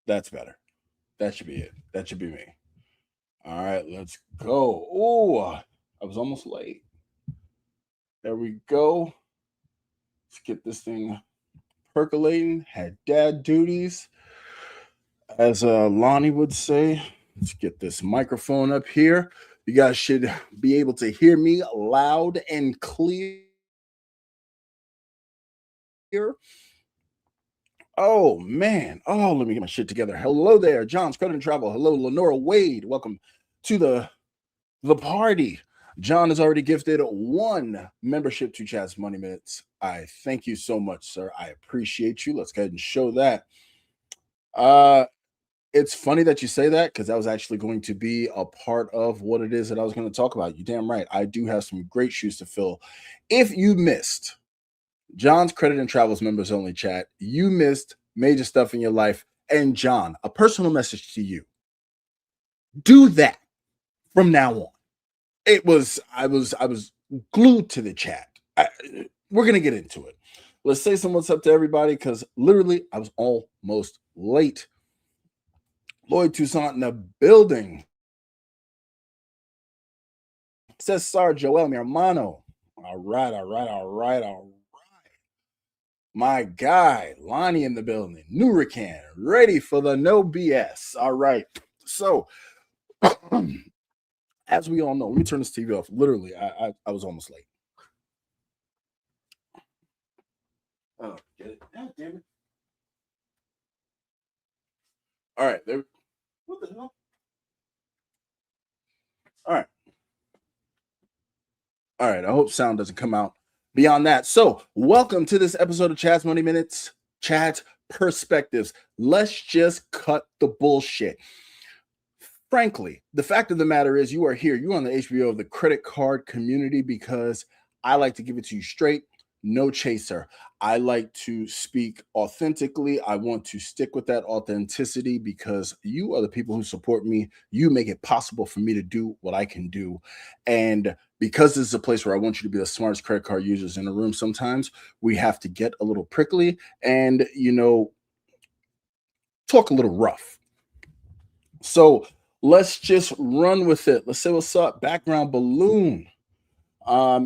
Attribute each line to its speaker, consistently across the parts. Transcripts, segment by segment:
Speaker 1: That's better. That should be it. That should be me. All right, let's go. Oh, I was almost late. There we go. Let's get this thing percolating. Had dad duties, as Lonnie would say. Let's get this microphone up here. You guys should be able to hear me loud and clear. Oh man. Oh, let me get my shit together. Hello there, John's Credit and Travel. Hello, Lenora Wade. Welcome to the party. John has already gifted one membership to Chad's Money Minutes. I thank you so much, sir. I appreciate you. Let's go ahead and show that. It's funny that you say that because that was actually going to be a part of what it is that I was going to talk about. You damn right. I do have some great shoes to fill. If you missed John's Credit and Travels members only chat, you missed major stuff in your life. And John, a personal message to you. Do that from now on. I was glued to the chat. We're gonna get into it. Let's say some what's up to everybody because literally I was almost late. Lloyd Toussaint in the building. Cesar Joel, mi hermano. All right. My guy, Lonnie in the building. Nuracan, ready for the no BS. All right. So, as we all know, let me turn this TV off. Literally, I was almost late. Oh, get it? God damn it. All right, there. What the hell? All right. All right. I hope sound doesn't come out beyond that. So, welcome to this episode of Chad's Money Minutes, Chad's Perspectives. Let's just cut the bullshit. Frankly, the fact of the matter is you are here. You're on the HBO of the credit card community because I like to give it to you straight, no chaser. I like to speak authentically. I want to stick with that authenticity because you are the people who support me. You make it possible for me to do what I can do. And because this is a place where I want you to be the smartest credit card users in the room, sometimes we have to get a little prickly and, talk a little rough. So let's just run with it. Let's say what's up. Background Balloon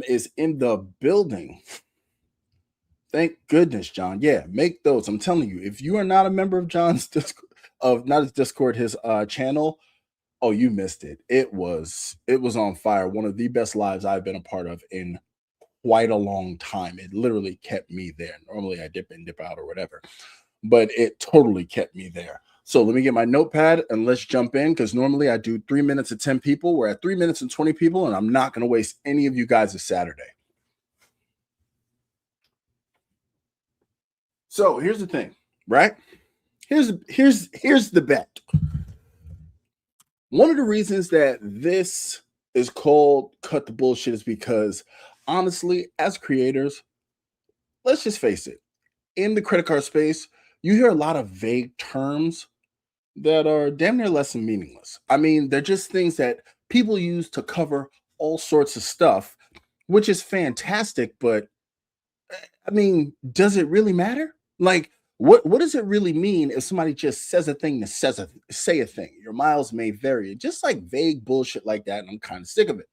Speaker 1: is in the building. Thank goodness, John. Yeah, make those. I'm telling you, if you are not a member of John's not his Discord, his channel, oh, you missed it. It was on fire. One of the best lives I've been a part of in quite a long time. It literally kept me there. Normally I dip in, dip out or whatever, but it totally kept me there. So let me get my notepad and let's jump in because normally I do 3 minutes of 10 people. We're at 3 minutes and 20 people, and I'm not going to waste any of you guys this Saturday. So here's the thing, right? Here's the bet. One of the reasons that this is called Cut the Bullshit is because honestly, as creators, let's just face it, in the credit card space, you hear a lot of vague terms that are damn near less than meaningless. I mean, they're just things that people use to cover all sorts of stuff, which is fantastic, but I mean, does it really matter? Like, what does it really mean if somebody just says a thing to say a thing? Your miles may vary, just like vague bullshit like that, and I'm kind of sick of it.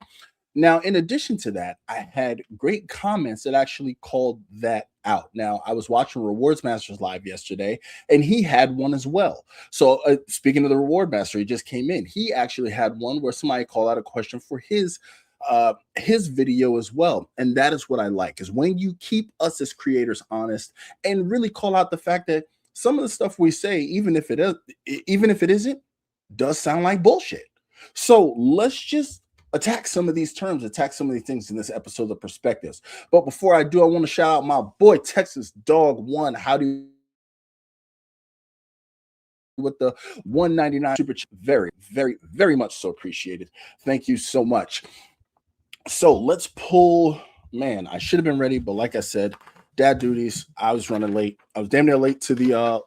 Speaker 1: Now, in addition to that, I had great comments that actually called that out. Now, I was watching Rewards Masters live yesterday, and he had one as well. So, speaking of the Reward Master, he just came in. He actually had one where somebody called out a question for his video as well. And that is what I like, is when you keep us as creators honest and really call out the fact that some of the stuff we say, even if it isn't, does sound like bullshit. So let's just attack some of these terms, attack some of these things in this episode of Perspectives. But before I do, I want to shout out my boy Texas Dog One. How do you with the 199 super very, very, very much so appreciated. Thank you so much. So let's pull. Man, I should have been ready, but like I said, dad duties. I was running late. I was damn near late to the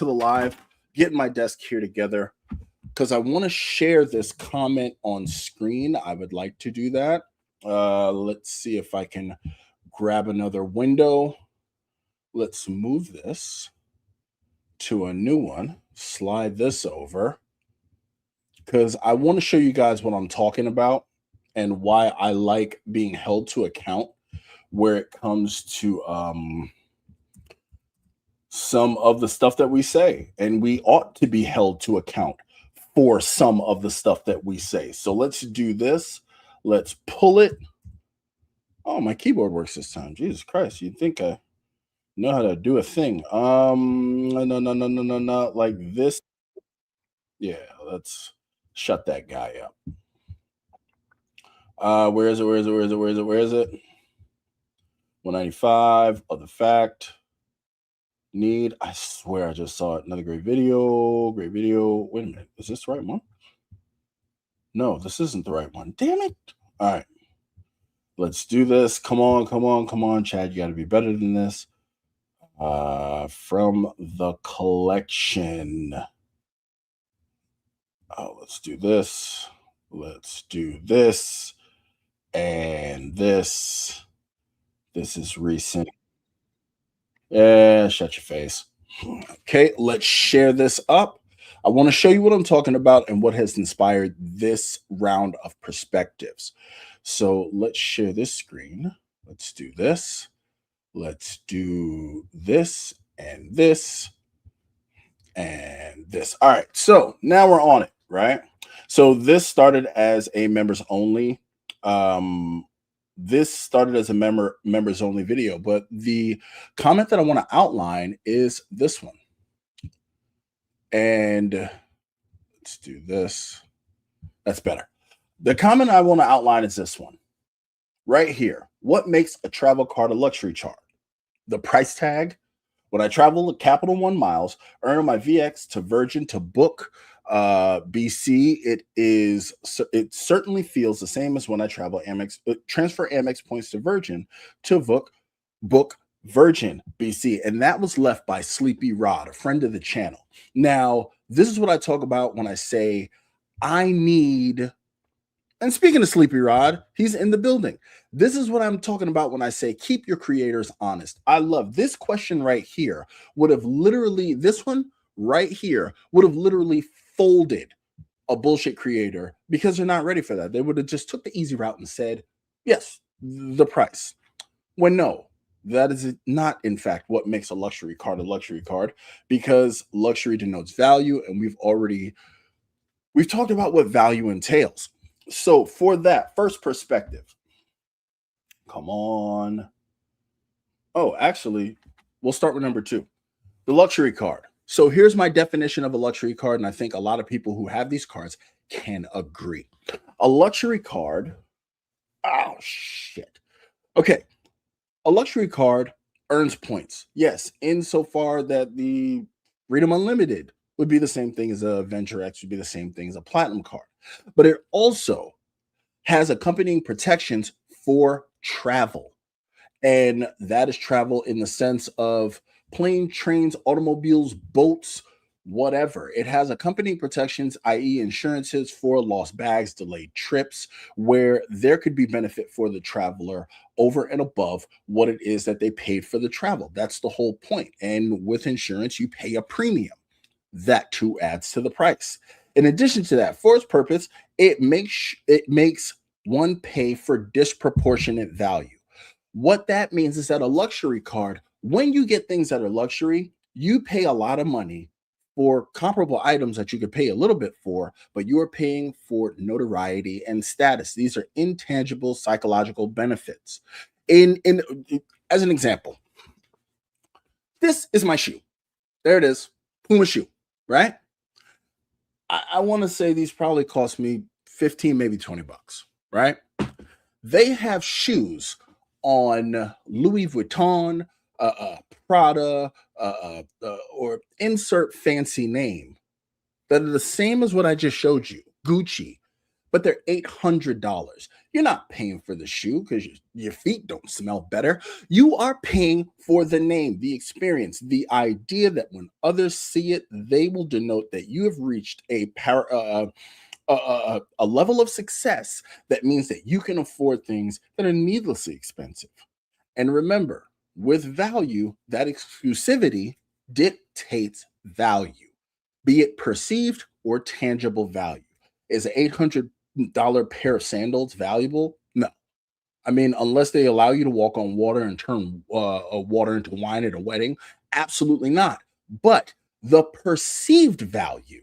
Speaker 1: live. Getting my desk here together because I want to share this comment on screen. I would like to do that. Let's see if I can grab another window. Let's move this to a new one slide this over because I want to show you guys what I'm talking about and why I like being held to account where it comes to some of the stuff that we say, and we ought to be held to account for some of the stuff that we say. So let's do this. Let's pull it. Oh, my keyboard works this time. Jesus Christ, you'd think I know how to do a thing. No, like this. Yeah, let's shut that guy up. Where is it? Where is it? Where is it? Where is it? Where is it? 195. Other fact. Need. I swear I just saw it. Another great video. Great video. Wait a minute. Is this the right one? No, this isn't the right one. Damn it. All right. Let's do this. Come on, come on, come on, Chad. You got to be better than this. From the collection. Oh, let's do this. Let's do this. And this. This is recent. Yeah, shut your face. Okay, let's share this up. I want to show you what I'm talking about and what has inspired this round of perspectives. So let's share this screen. Let's do this. Let's do this and this and this. All right, so now we're on it, right? So this started as a members only. This started as a members only video, but the comment that I want to outline is this one. And let's do this. That's better. The comment I want to outline is this one right here. What makes a travel card a luxury card? The price tag. When I travel Capital One miles, earn on my VX to Virgin to book BC, it certainly feels the same as when I travel Amex, transfer Amex points to Virgin to book Virgin BC. And that was left by Sleepy Rod, a friend of the channel. Now, this is what I talk about when I say I need, and speaking of Sleepy Rod, he's in the building. This is what I'm talking about when I say keep your creators honest. I love this question right here. This one right here would have literally folded a bullshit creator because they're not ready for that. They would have just took the easy route and said, yes, the price. When no, that is not, in fact, what makes a luxury card, because luxury denotes value, and we've talked about what value entails. So for that first perspective, come on. Oh, actually, we'll start with number 2, the luxury card. So here's my definition of a luxury card, and I think a lot of people who have these cards can agree. A luxury card, oh shit. Okay, a luxury card earns points. Yes, insofar that the Freedom Unlimited would be the same thing as a Venture X, would be the same thing as a Platinum card. But it also has accompanying protections for travel. And that is travel in the sense of plane, trains, automobiles, boats, whatever. It has accompanying protections, i.e., insurances for lost bags, delayed trips, where there could be benefit for the traveler over and above what it is that they paid for the travel. That's the whole point. And with insurance, you pay a premium. That too adds to the price. In addition to that, for its purpose, it makes one pay for disproportionate value. What that means is that a luxury card, when you get things that are luxury, you pay a lot of money for comparable items that you could pay a little bit for, but you are paying for notoriety and status. These are intangible psychological benefits. As an example, this is my shoe. There it is, Puma shoe, right? I want to say these probably cost me 15, maybe 20 bucks, right? They have shoes on Louis Vuitton, Prada, or insert fancy name that are the same as what I just showed you, Gucci, but they're $800. You're not paying for the shoe because your feet don't smell better. You are paying for the name, the experience, the idea that when others see it, they will denote that you have reached a level of success that means that you can afford things that are needlessly expensive. And remember, with value, that exclusivity dictates value. be it perceived or tangible value. Is an $800 pair of sandals valuable? No. I mean, unless they allow you to walk on water and turn water into wine at a wedding, absolutely not. But the perceived value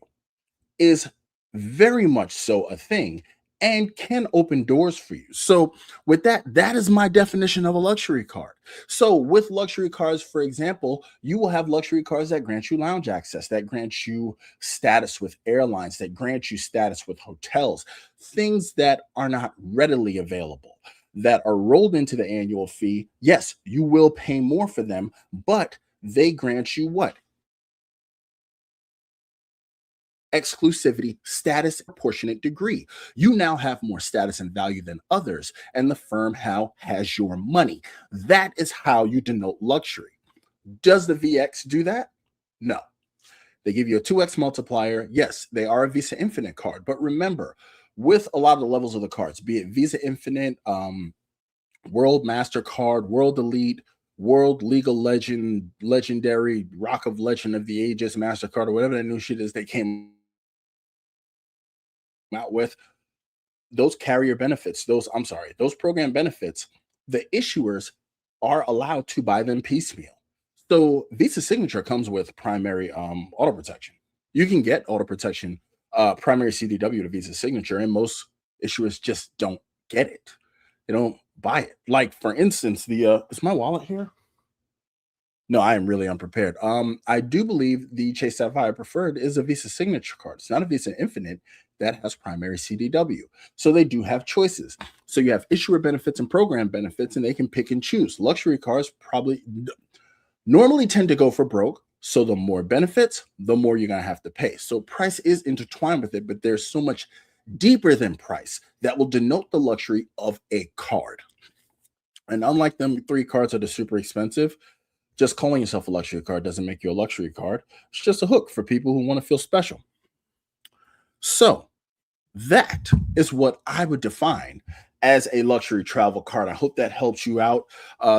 Speaker 1: is very much so a thing and can open doors for you. So, with that, that is my definition of a luxury card. So, with luxury cards, for example, you will have luxury cards that grant you lounge access, that grant you status with airlines, that grant you status with hotels, things that are not readily available, that are rolled into the annual fee. Yes, you will pay more for them, but they grant you what? Exclusivity, status, proportionate degree. You now have more status and value than others, and the firm how has your money. That is how you denote luxury. Does the VX do that? No. They give you a 2x multiplier. Yes, they are a Visa Infinite card, but remember, with a lot of the levels of the cards, be it Visa Infinite, World Mastercard, World Elite, World Legal Legend, Legendary, Rock of Legend of the Ages, Mastercard, or whatever that new shit is they came out with, those carrier benefits, those program benefits, the issuers are allowed to buy them piecemeal. So Visa Signature comes with primary auto protection. You can get auto protection, primary CDW to Visa Signature, and most issuers just don't get it. They don't buy it. Like for instance, the is my wallet here? No, I am really unprepared. I do believe the Chase Sapphire Preferred is a Visa Signature card. It's not a Visa Infinite that has primary CDW. So they do have choices. So you have issuer benefits and program benefits, and they can pick and choose. Luxury cars probably normally tend to go for broke. So the more benefits, the more you're going to have to pay. So price is intertwined with it, but there's so much deeper than price that will denote the luxury of a card. And unlike them three cards that are super expensive, just calling yourself a luxury card doesn't make you a luxury card. It's just a hook for people who want to feel special. So that is what I would define as a luxury travel card. I hope that helps you out,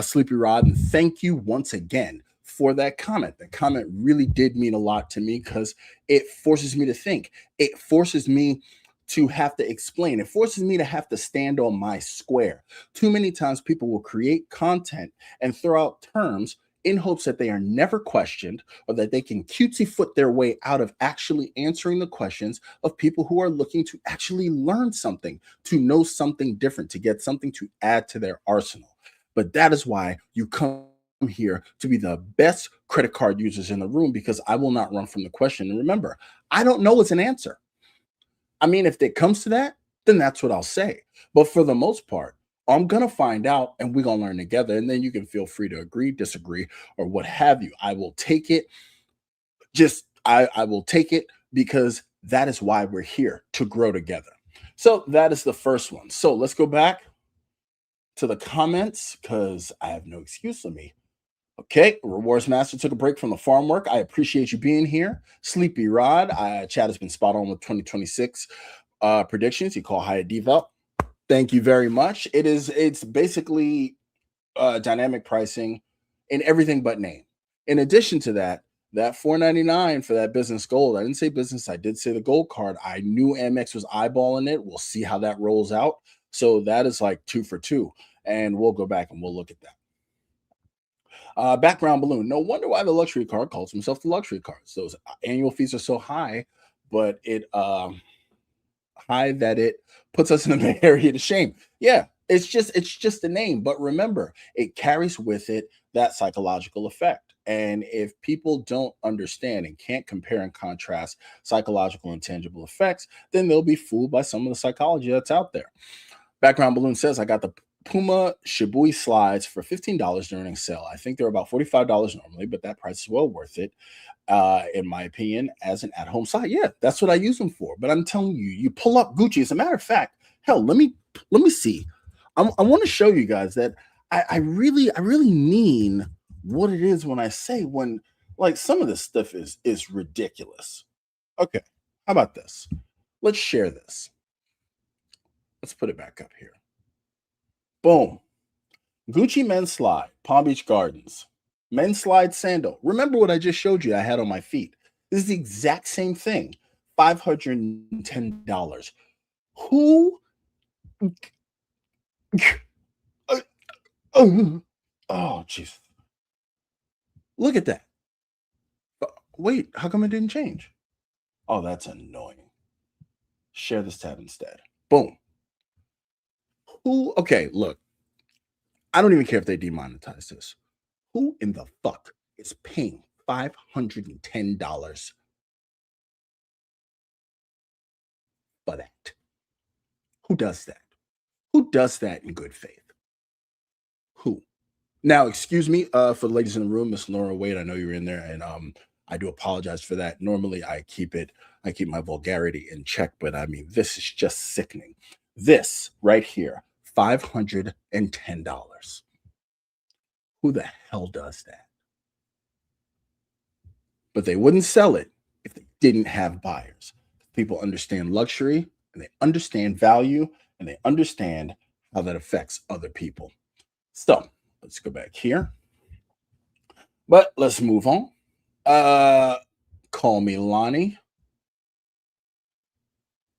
Speaker 1: Sleepy Rod. And thank you once again for that comment. That comment really did mean a lot to me because it forces me to think. It forces me to have to explain. It forces me to have to stand on my square. Too many times people will create content and throw out terms in hopes that they are never questioned or that they can cutesy foot their way out of actually answering the questions of people who are looking to actually learn something, to know something different, to get something to add to their arsenal. But that is why you come here to be the best credit card users in the room, because I will not run from the question. And remember, I don't know it's an answer. I mean, if it comes to that, then that's what I'll say. But for the most part, I'm going to find out and we're going to learn together. And then you can feel free to agree, disagree, or what have you. I will take it. I will take it because that is why we're here, to grow together. So that is the first one. So let's go back to the comments because I have no excuse for me. Okay, Rewards Master took a break from the farm work. I appreciate you being here. Sleepy Rod, Chad has been spot on with 2026 predictions. You call higher develop. Thank you very much. It's basically dynamic pricing in everything but name. In addition to that, that $4.99 for that business gold. I didn't say business. I did say the gold card. I knew Amex was eyeballing it. We'll see how that rolls out. So that is like 2 for 2, and we'll go back and we'll look at that. Background balloon. No wonder why the luxury card calls himself the luxury card. So those annual fees are so high, but it high that it puts us in the area to shame. Yeah, it's just a name. But remember, it carries with it that psychological effect. And if people don't understand and can't compare and contrast psychological and tangible effects, then they'll be fooled by some of the psychology that's out there. Background balloon says, I got the Puma Shibui slides for $15 during a sale. I think they're about $45 normally, but that price is well worth it, in my opinion, as an at-home slide. Yeah, that's what I use them for. But I'm telling you, you pull up Gucci. As a matter of fact, hell, let me see. I want to show you guys that I really mean what it is when I say, when like some of this stuff is ridiculous. Okay, how about this? Let's share this. Let's put it back up here. Boom. Gucci men's slide, Palm Beach Gardens. Men's slide sandal. Remember what I just showed you I had on my feet. This is the exact same thing. $510. Who? Oh, jeez. Look at that. Wait, how come it didn't change? Oh, that's annoying. Share this tab instead. Boom. Who? Okay, look. I don't even care if they demonetize this. Who in the fuck is paying $510 for that? Who does that? Who does that in good faith? Who? Now, excuse me, for the ladies in the room, Miss Laura Wade. I know you're in there, and I do apologize for that. Normally, I keep my vulgarity in check, but I mean, this is just sickening. This right here, $510. Who the hell does that? But they wouldn't sell it if they didn't have buyers. People understand luxury, and they understand value, and they understand how that affects other people. So let's go back here. But let's move on. Call me Lonnie.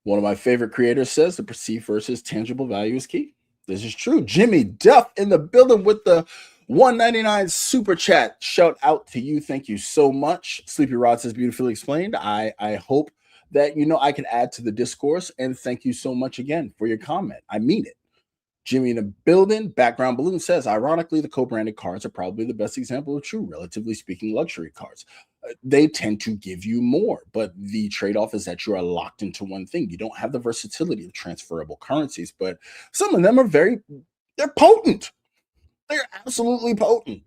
Speaker 1: One of my favorite creators says the perceived versus tangible value is key. This is true. Jimmy Duff in the building with the 199 super chat. Shout out to you. Thank you so much. Sleepy Rod says beautifully explained. I hope that I can add to the discourse, and thank you so much again for your comment. I mean it. Jimmy in the building. Background Balloon says, ironically, the co-branded cards are probably the best example of true, relatively speaking, luxury cards. They tend to give you more, but the trade-off is that you are locked into one thing. You don't have the versatility of transferable currencies, but some of them are they're potent. They're absolutely potent.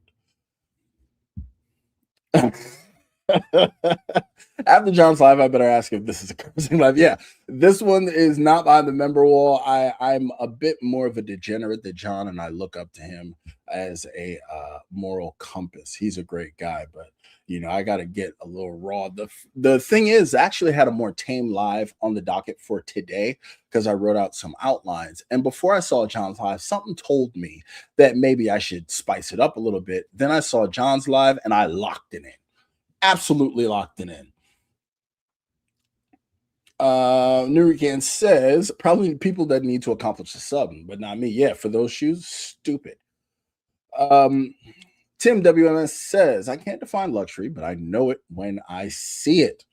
Speaker 1: After John's live, I better ask if this is a cursing live. Yeah, this one is not by the member wall. I'm a bit more of a degenerate than John, and I look up to him as a moral compass. He's a great guy, but I got to get a little raw. The thing is, I actually had a more tame live on the docket for today because I wrote out some outlines. And before I saw John's live, something told me that maybe I should spice it up a little bit. Then I saw John's live, and I locked it in. Absolutely locked it in. Nurican says probably people that need to accomplish the sub, but not me. Yeah, for those shoes, stupid. Tim WMS says I can't define luxury, but I know it when I see it.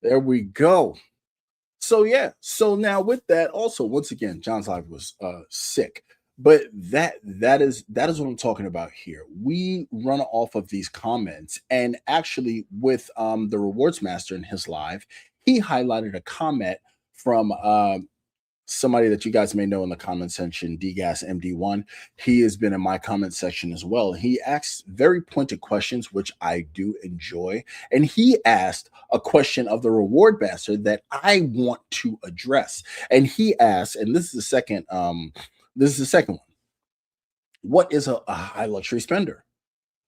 Speaker 1: There we go. So yeah, so now with that, also once again, John's live was sick. But that is what I'm talking about here. We run off of these comments, and actually, with the rewards master in his live, he highlighted a comment from somebody that you guys may know in the comment section, DGAS MD1. He has been in my comment section as well. He asks very pointed questions, which I do enjoy, and he asked a question of the reward master that I want to address. And he asked, and this is the second. This is the second one. What is a high luxury spender?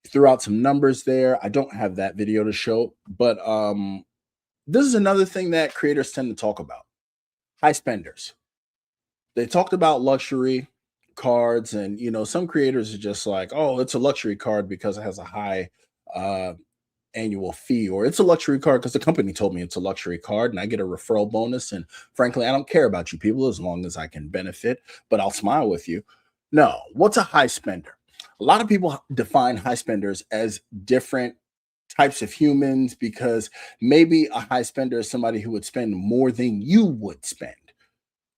Speaker 1: Threw out some numbers there. I don't have that video to show, but this is another thing that creators tend to talk about. High spenders. They talked about luxury cards, and some creators are just like, oh, it's a luxury card because it has a high annual fee, or it's a luxury card because the company told me it's a luxury card and I get a referral bonus. And frankly, I don't care about you people as long as I can benefit, but I'll smile with you. No, what's a high spender? A lot of people define high spenders as different types of humans because maybe a high spender is somebody who would spend more than you would spend.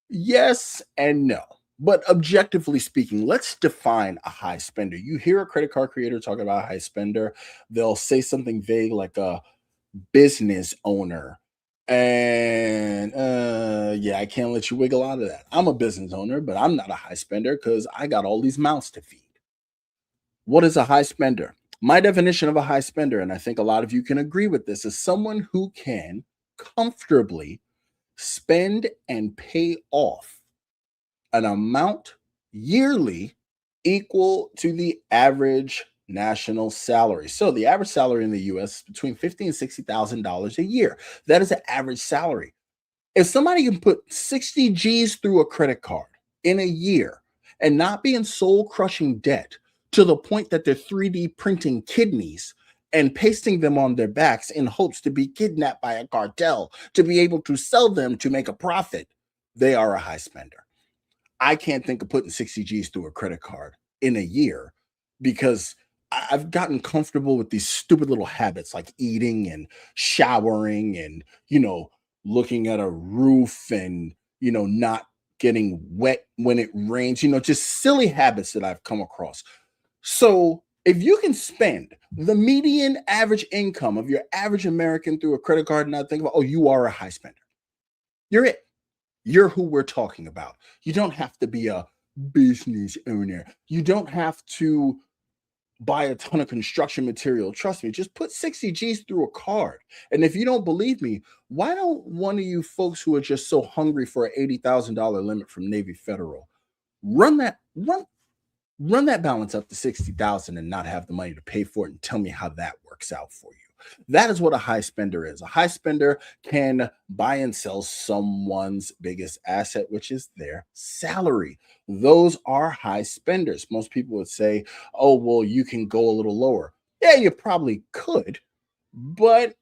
Speaker 1: Yes and no. But objectively speaking, let's define a high spender. You hear a credit card creator talk about a high spender, they'll say something vague like a business owner. And yeah, I can't let you wiggle out of that. I'm a business owner, but I'm not a high spender because I got all these mouths to feed. What is a high spender? My definition of a high spender, and I think a lot of you can agree with this, is someone who can comfortably spend and pay off an amount yearly equal to the average national salary. So the average salary in the US is between $50,000 and $60,000 a year. That is an average salary. If somebody can put 60 G's through a credit card in a year and not be in soul crushing debt to the point that they're 3D printing kidneys and pasting them on their backs in hopes to be kidnapped by a cartel to be able to sell them to make a profit, they are a high spender. I can't think of putting 60 G's through a credit card in a year because I've gotten comfortable with these stupid little habits like eating and showering and, looking at a roof and, not getting wet when it rains, just silly habits that I've come across. So if you can spend the median average income of your average American through a credit card and not think about, oh, you are a high spender. You're it. You're who we're talking about. You don't have to be a business owner. You don't have to buy a ton of construction material. Trust me, just put 60 G's through a card. And if you don't believe me, why don't one of you folks who are just so hungry for an $80,000 limit from Navy Federal run that balance up to 60,000 and not have the money to pay for it and tell me how that works out for you. That is what a high spender is. A high spender can buy and sell someone's biggest asset, which is their salary. Those are high spenders. Most people would say, oh, well, you can go a little lower. Yeah, you probably could, but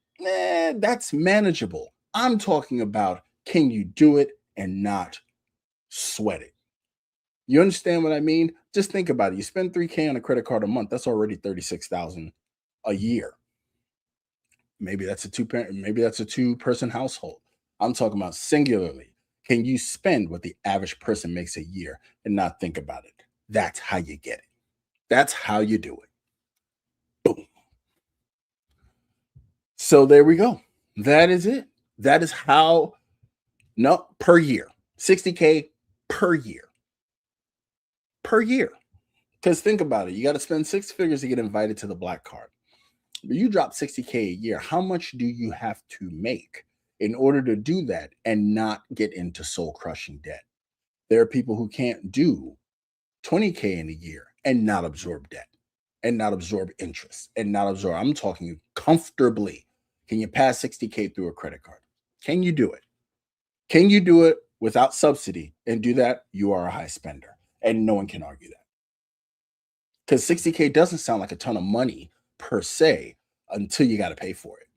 Speaker 1: that's manageable. I'm talking about, can you do it and not sweat it? You understand what I mean? Just think about it. You spend 3K on a credit card a month. That's already 36,000 a year. Maybe that's a two-person household. I'm talking about singularly. Can you spend what the average person makes a year and not think about it? That's how you get it. That's how you do it. Boom. So there we go. That is it. That is how, no, per year. 60K per year. Per year. Because think about it. You got to spend six figures to get invited to the black card. But you drop 60K a year. How much do you have to make in order to do that and not get into soul crushing debt? There are people who can't do 20K in a year and not absorb debt and not absorb interest and not absorb. I'm talking comfortably. Can you pass 60K through a credit card? Can you do it? Can you do it without subsidy and do that? You are a high spender and no one can argue that. Because 60K doesn't sound like a ton of money per se until you got to pay for it.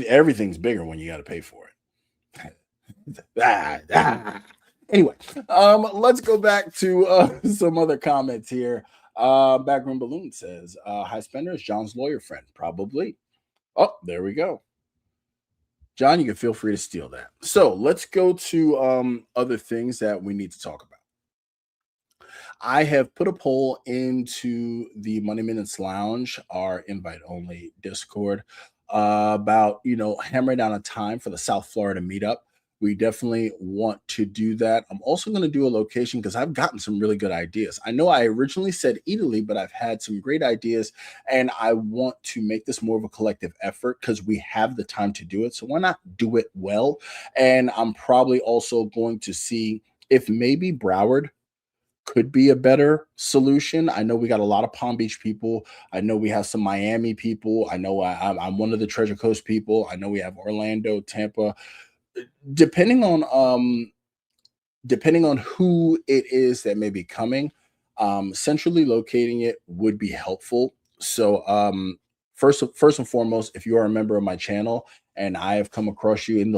Speaker 1: Everything's bigger when you got to pay for it. Anyway, let's go back to some other comments here. Backroom Balloon says, high spender is John's lawyer friend. Probably. Oh, there we go. John, you can feel free to steal that. So let's go to other things that we need to talk about. I have put a poll into the Money Minutes Lounge, our invite only Discord, about hammering down a time for the South Florida meetup. We definitely want to do that. I'm also going to do a location because I've gotten some really good ideas. I know I originally said Italy, but I've had some great ideas, and I want to make this more of a collective effort because we have the time to do it. So why not do it well? And I'm probably also going to see if maybe Broward could be a better solution. I know we got a lot of Palm Beach people. I know we have some Miami people. I know I'm one of the Treasure Coast people. I know we have Orlando, Tampa. Depending on who it is that may be coming, centrally locating it would be helpful. So first and foremost, if you are a member of my channel and I have come across you in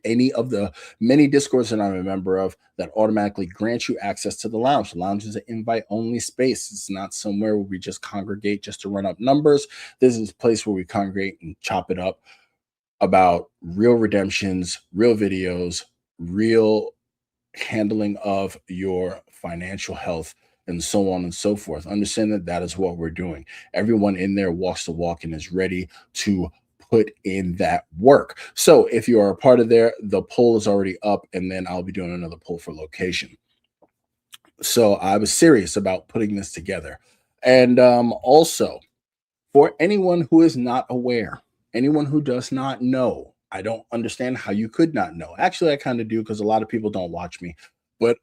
Speaker 1: any of the many discords that I'm a member of that automatically grant you access to the lounge. The lounge is an invite only space. It's not somewhere where we just congregate just to run up numbers. This is a place where we congregate and chop it up about real redemptions, real videos, real handling of your financial health, and so on and so forth. Understand that that is what we're doing. Everyone in there walks the walk and is ready to put in that work. So if you are a part of there, the poll is already up, and then I'll be doing another poll for location. So I was serious about putting this together. And also, for anyone who is not aware, anyone who does not know, I don't understand how you could not know. Actually, I kind of do because a lot of people don't watch me. But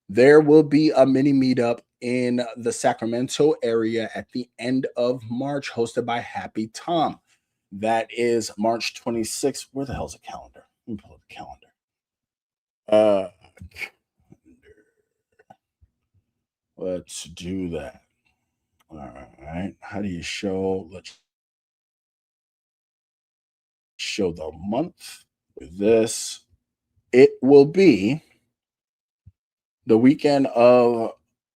Speaker 1: there will be a mini meetup in the Sacramento area at the end of March, hosted by Happy Tom. That is March 26th. Where the hell's the calendar? Let me pull up the calendar. Let's do that. All right. How do you show? Let's show the month with this. It will be the weekend of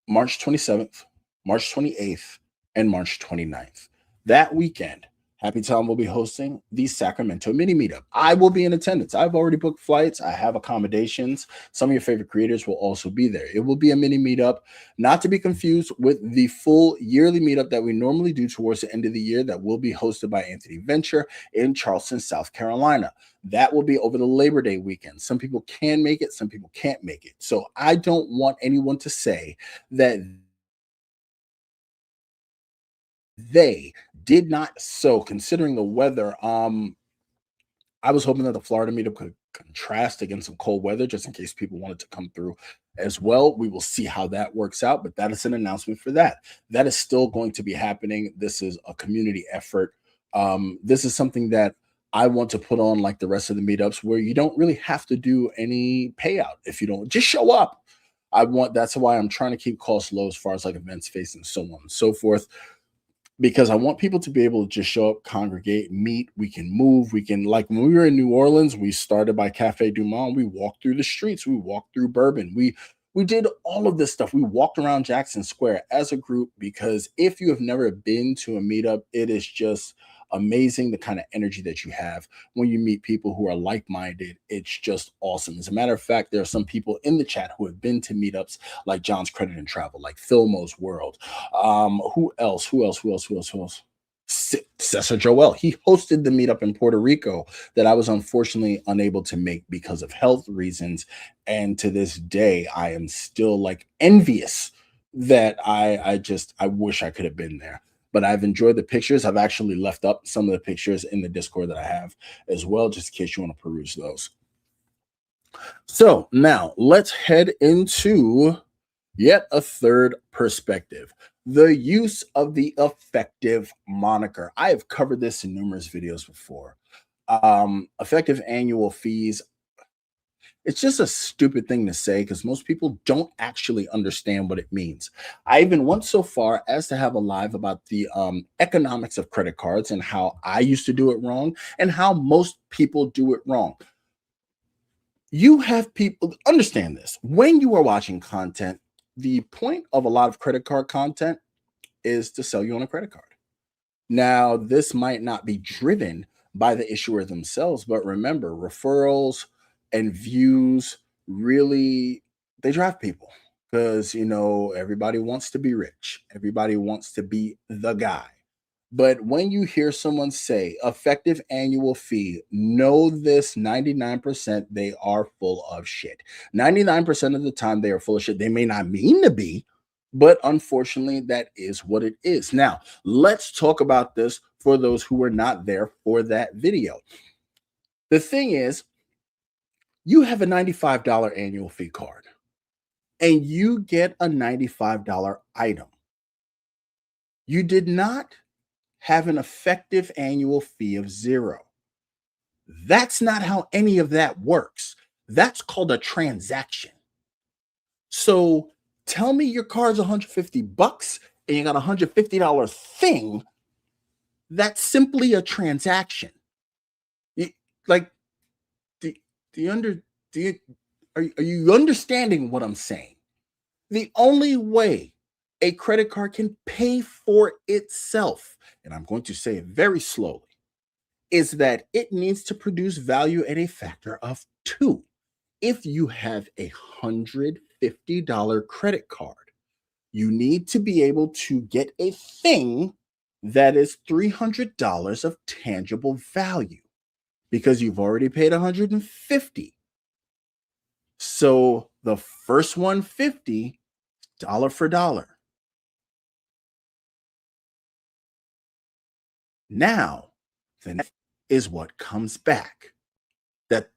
Speaker 1: March 27th, March 28th, and March 29th. That weekend, Happy Time will be hosting the Sacramento mini meetup. I will be in attendance. I've already booked flights, I have accommodations. Some of your favorite creators will also be there. It will be a mini meetup, not to be confused with the full yearly meetup that we normally do towards the end of the year, that will be hosted by Anthony Venture in Charleston, South Carolina. That will be over the Labor Day weekend. Some people can make it, some people can't make it. So I don't want anyone to say that they did not. So considering the weather, I was hoping that the Florida meetup could contrast against some cold weather just in case people wanted to come through as well. We will see how that works out, but that is an announcement for that. That is still going to be happening. This is a community effort. This is something that I want to put on like the rest of the meetups, where you don't really have to do any payout. If you don't, just show up. That's why I'm trying to keep costs low as far as like events face and so on and so forth, because I want people to be able to just show up, congregate, meet. We can move. We can, like when we were in New Orleans, we started by Cafe Du Monde. We walked through the streets. We walked through Bourbon. We did all of this stuff. We walked around Jackson Square as a group, because if you have never been to a meetup, it is just amazing the kind of energy that you have when you meet people who are like-minded. It's just awesome. As a matter of fact, there are some people in the chat who have been to meetups like John's Credit and Travel, like Filmo's World. Who else? Cesar Joel. He hosted the meetup in Puerto Rico that I was unfortunately unable to make because of health reasons. And to this day, I am still like envious that I wish I could have been there. But I've enjoyed the pictures. I've actually left up some of the pictures in the Discord that I have as well, just in case you want to peruse those. So now let's head into yet a third perspective: the use of the effective moniker. I have covered this in numerous videos before. Effective annual fees. It's just a stupid thing to say because most people don't actually understand what it means. I even went so far as to have a live about the economics of credit cards and how I used to do it wrong and how most people do it wrong. You have people understand this. When you are watching content, the point of a lot of credit card content is to sell you on a credit card. Now, this might not be driven by the issuer themselves, but remember, referrals and views really, they drive people, because everybody wants to be rich. Everybody wants to be the guy. But when you hear someone say effective annual fee, know this: 99% they are full of shit. 99% of the time they are full of shit. They may not mean to be, but unfortunately, that is what it is. Now, let's talk about this for those who were not there for that video. The thing is, you have a $95 annual fee card and you get a $95 item. You did not have an effective annual fee of $0. That's not how any of that works. That's called a transaction. So tell me your card's $150 and you got a $150 thing. That's simply a transaction. Like, do you are you understanding what I'm saying? The only way a credit card can pay for itself, and I'm going to say it very slowly, is that it needs to produce value at a factor of 2. If you have a $150 credit card, you need to be able to get a thing that is $300 of tangible value, because you've already paid $150. So the first $150, dollar for dollar. Now, the next is what comes back. That's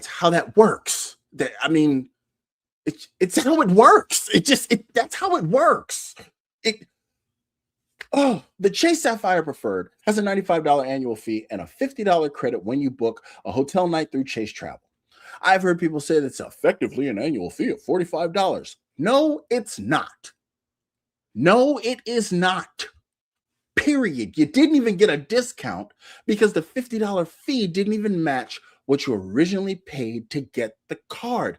Speaker 1: how that works. It's how it works. That's how it works. The Chase Sapphire Preferred has a $95 annual fee and a $50 credit when you book a hotel night through Chase Travel. I've heard people say that's effectively an annual fee of $45. No, it's not. No, it is not. Period. You didn't even get a discount because the $50 fee didn't even match what you originally paid to get the card.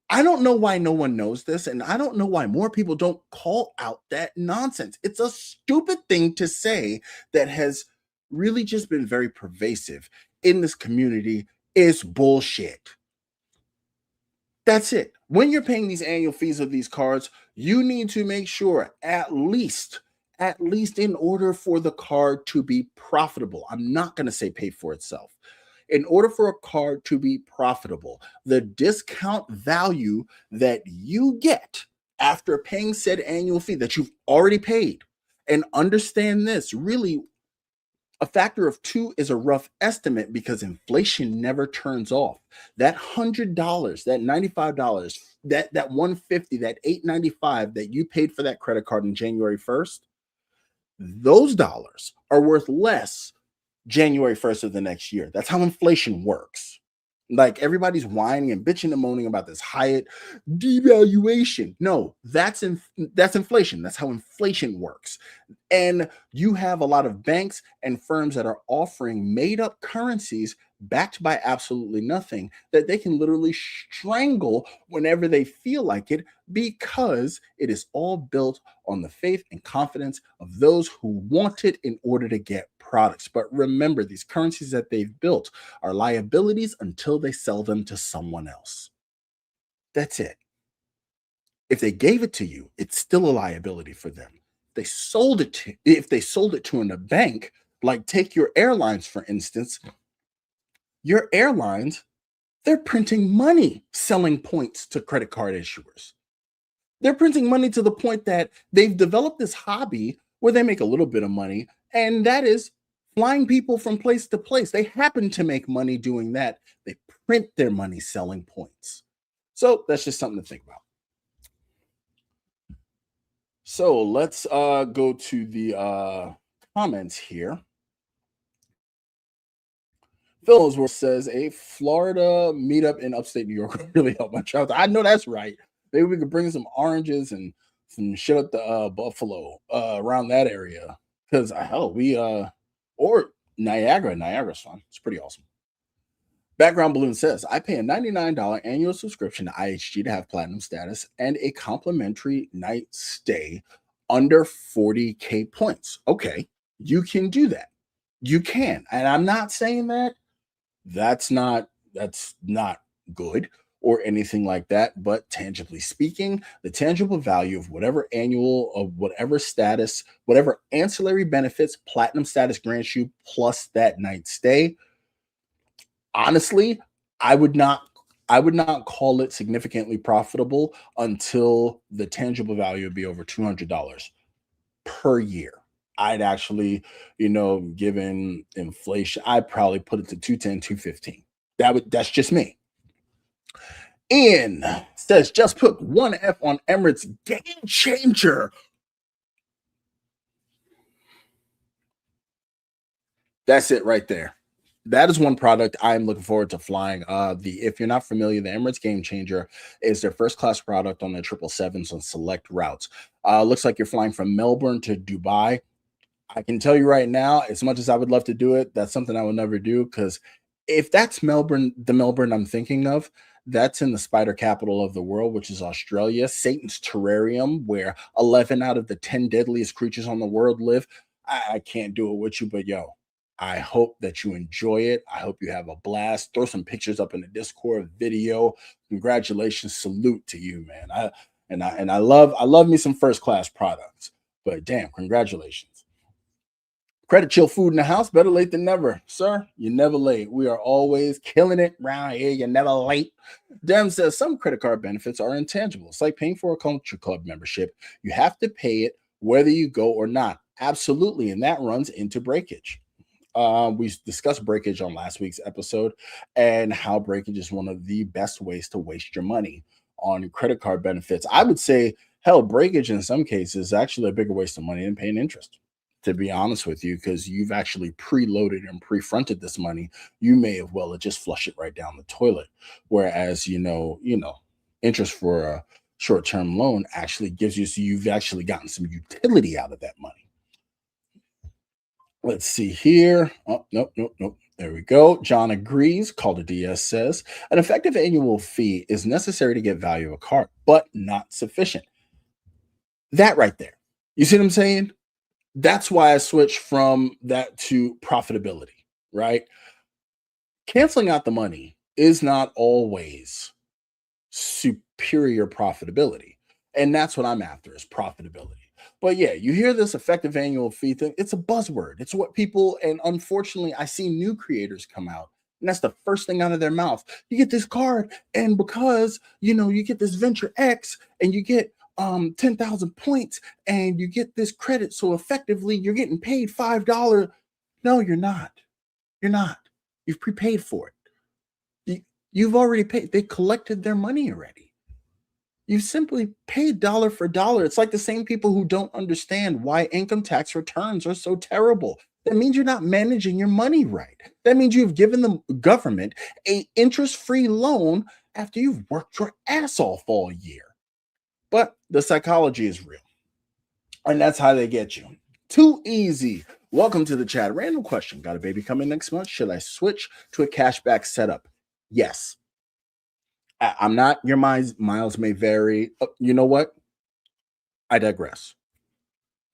Speaker 1: I don't know why no one knows this, and I don't know why more people don't call out that nonsense. It's a stupid thing to say that has really just been very pervasive in this community. Is bullshit. That's it. When you're paying these annual fees of these cards, you need to make sure at least in order for the card to be profitable. I'm not going to say pay for itself. In order for a card to be profitable, the discount value that you get after paying said annual fee that you've already paid, and understand this, really a factor of two is a rough estimate because inflation never turns off. That $100, that $95, that 150, that 895 that you paid for that credit card on January 1st, those dollars are worth less January 1st of the next year. That's how inflation works. Like everybody's whining and bitching and moaning about this Hyatt devaluation. No, that's inflation. That's how inflation works. And you have a lot of banks and firms that are offering made up currencies backed by absolutely nothing that they can literally strangle whenever they feel like it because it is all built on the faith and confidence of those who want it in order to get products. But remember, these currencies that they've built are liabilities until they sell them to someone else. That's it. If they gave it to you, it's still a liability for them. If they sold it to in a bank, like take your airlines for instance, your airlines, they're printing money selling points to credit card issuers. They're printing money to the point that they've developed this hobby where they make a little bit of money, and that is flying people from place to place. They happen to make money doing that. They print their money selling points. So that's just something to think about. So let's go to the comments here. Phil Ellsworth says a Florida meetup in upstate New York would really help my child. I know that's right. Maybe we could bring some oranges and some shit up the Buffalo around that area. Because hell, we or Niagara. Niagara's fun. It's pretty awesome. Background Balloon says, I pay a $99 annual subscription to IHG to have platinum status and a complimentary night stay under 40K points. Okay, you can do that. You can. And I'm not saying that that's not good or anything like that, but tangibly speaking, the tangible value of whatever annual of whatever status, whatever ancillary benefits platinum status grants you plus that night stay, honestly, I would not I would not call it significantly profitable until the tangible value would be over $200 per year. I'd actually, given inflation, I'd probably put it to 210, 215. That's just me. Ian says just put one F on Emirates game changer. That's it right there. That is one product I'm looking forward to flying. The If you're not familiar, the Emirates Game Changer is their first class product on their 777s on select routes. Looks like you're flying from Melbourne to Dubai. I can tell you right now, as much as I would love to do it, that's something I would never do because if that's Melbourne, the Melbourne I'm thinking of, that's in the spider capital of the world, which is Australia, Satan's terrarium, where 11 out of the 10 deadliest creatures on the world live. I can't do it with you, but yo, I hope that you enjoy it. I hope you have a blast. Throw some pictures up in the Discord video. Congratulations, salute to you, man. I love me some first class products, but damn, congratulations. Credit Chill Food in the house. Better late than never, sir. You're never late. We are always killing it around here. You're never late. Dem says some credit card benefits are intangible. It's like paying for a culture club membership. You have to pay it whether you go or not. Absolutely. And that runs into breakage. We discussed breakage on last week's episode and how breakage is one of the best ways to waste your money on credit card benefits. I would say, hell, breakage in some cases is actually a bigger waste of money than paying interest, to be honest with you, because you've actually preloaded and pre-fronted this money. You may have just flush it right down the toilet. Whereas, interest for short-term loan actually gives you, so you've actually gotten some utility out of that money. Let's see here. Oh, nope, nope, nope. There we go. John agrees. Calder DS says an effective annual fee is necessary to get value of a card, but not sufficient. That right there. You see what I'm saying? That's why I switched from that to profitability, right? Canceling out the money is not always superior profitability. And that's what I'm after, is profitability. But yeah, you hear this effective annual fee thing, it's a buzzword. It's what people, and unfortunately, I see new creators come out, and that's the first thing out of their mouth. You get this card, and because you get this Venture X and you get 10,000 points and you get this credit. So effectively you're getting paid $5. No, you're not. You're not. You've prepaid for it. You've already paid. They collected their money already. You simply paid dollar for dollar. It's like the same people who don't understand why income tax returns are so terrible. That means you're not managing your money right. That means you've given the government a interest-free loan after you've worked your ass off all year. But the psychology is real. And that's how they get you. Too easy. Welcome to the chat. Random question. Got a baby coming next month. Should I switch to a cashback setup? Yes. I'm not, your miles may vary. You know what? I digress.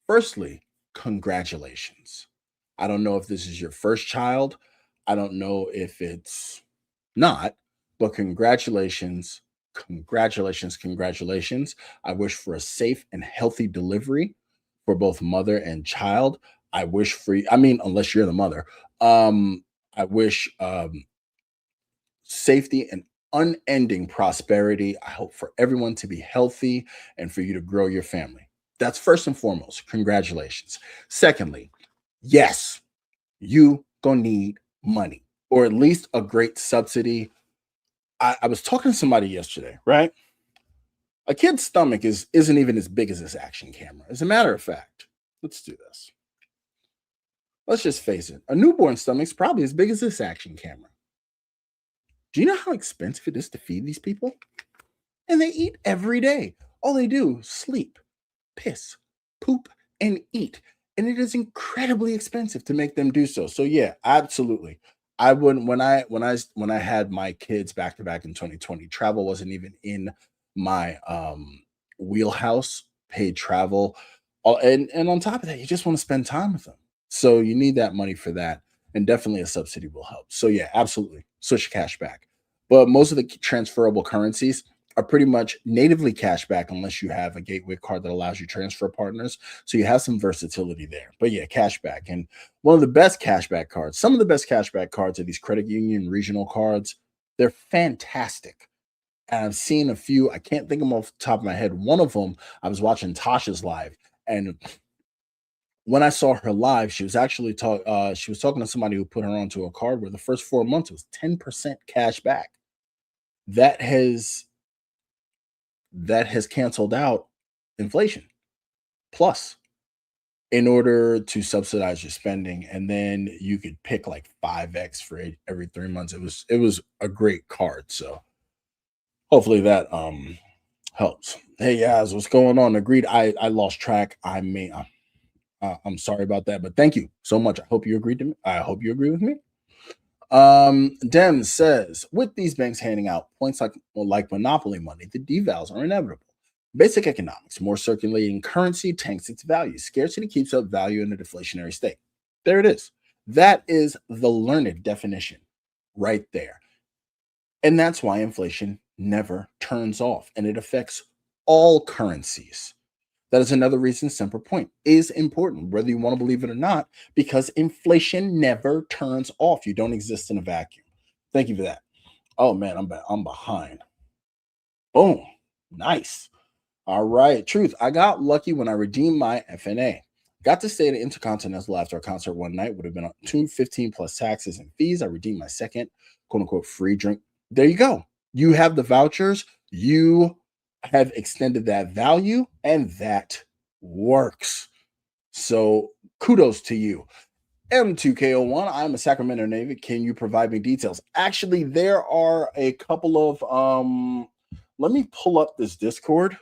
Speaker 1: Firstly, congratulations. I don't know if this is your first child. I don't know if it's not, but congratulations. Congratulations. Congratulations. I wish for a safe and healthy delivery for both mother and child. I wish for, I mean, unless you're the mother, I wish safety and unending prosperity. I hope for everyone to be healthy and for you to grow your family. That's first and foremost. Congratulations. Secondly, yes, you gonna need money, or at least a great subsidy. I was talking to somebody yesterday, right? A kid's stomach isn't even as big as this action camera. As a matter of fact, let's do this. Let's just face it. A newborn stomach's probably as big as this action camera. Do you know how expensive it is to feed these people? And they eat every day. All they do is sleep, piss, poop, and eat. And it is incredibly expensive to make them do so. So yeah, absolutely. I wouldn't, when I had my kids back to back in 2020, travel wasn't even in my wheelhouse, paid travel. And on top of that, you just want to spend time with them. So you need that money for that. And definitely a subsidy will help. So yeah, absolutely. Switch cash back. But most of the transferable currencies are pretty much natively cash back unless you have a gateway card that allows you transfer partners. So you have some versatility there. But yeah, cash back. And one of the best cashback cards, some of the best cashback cards are these credit union regional cards. They're fantastic. And I've seen a few. I can't think of them off the top of my head. One of them, I was watching Tasha's live, and when I saw her live, she was actually she was talking to somebody who put her onto a card where the first 4 months was 10% cash back. That has canceled out inflation. Plus, in order to subsidize your spending, and then you could pick like 5x for every 3 months. It was a great card. So hopefully that helps. Hey guys, what's going on? Agreed. I lost track. I'm sorry about that, but thank you so much. I hope you agreed to me. I hope you agree with me. Dem says, with these banks handing out points like monopoly money, the devals are inevitable. Basic economics: more circulating currency tanks its value. Scarcity keeps up value in a deflationary state. There it is. That is the learned definition right there. And that's why inflation never turns off, and it affects all currencies. That is another reason Semper Point is important, whether you want to believe it or not, because inflation never turns off. You don't exist in a vacuum. Thank you for that. Oh man, I'm behind. Boom. Nice. All right. Truth. I got lucky when I redeemed my FNA. Got to stay at Intercontinental after a concert one night. Would have been $215 plus taxes and fees. I redeemed my second quote unquote free drink. There you go. You have the vouchers. You have extended that value, and that works. So kudos to you. M2K01, I'm a Sacramento native. Can you provide me details? Actually, there are a couple of let me pull up this Discord.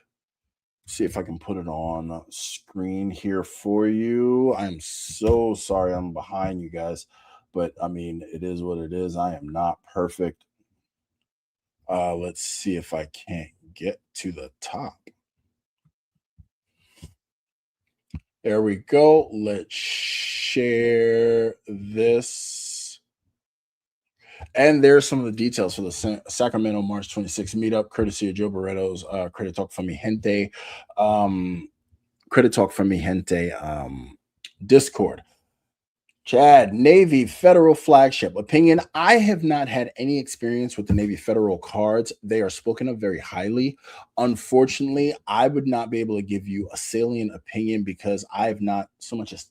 Speaker 1: See if I can put it on screen here for you. I'm so sorry I'm behind you guys, but I mean, it is what it is. I am not perfect. Let's see if I can't get to the top. There we go. Let's share this. And there's some of the details for the Sacramento March 26th meetup, courtesy of Joe Barreto's Credit Talk from Mi Gente. Credit Talk from Mi Gente Discord. Chad, Navy Federal flagship. Opinion: I have not had any experience with the Navy Federal cards. They are spoken of very highly. Unfortunately, I would not be able to give you a salient opinion because I have not so much as,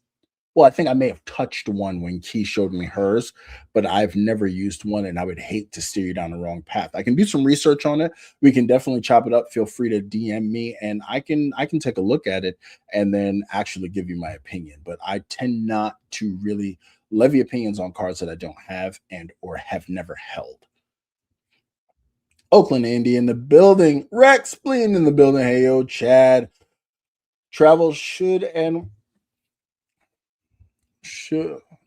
Speaker 1: well, I think I may have touched one when Key showed me hers, but I've never used one, and I would hate to steer you down the wrong path. I can do some research on it. We can definitely chop it up. Feel free to DM me, and I can take a look at it and then actually give you my opinion. But I tend not to really levy opinions on cards that I don't have and or have never held. Oakland, Indy in the building. Rex Spleen in the building. Hey, yo, Chad. Travel should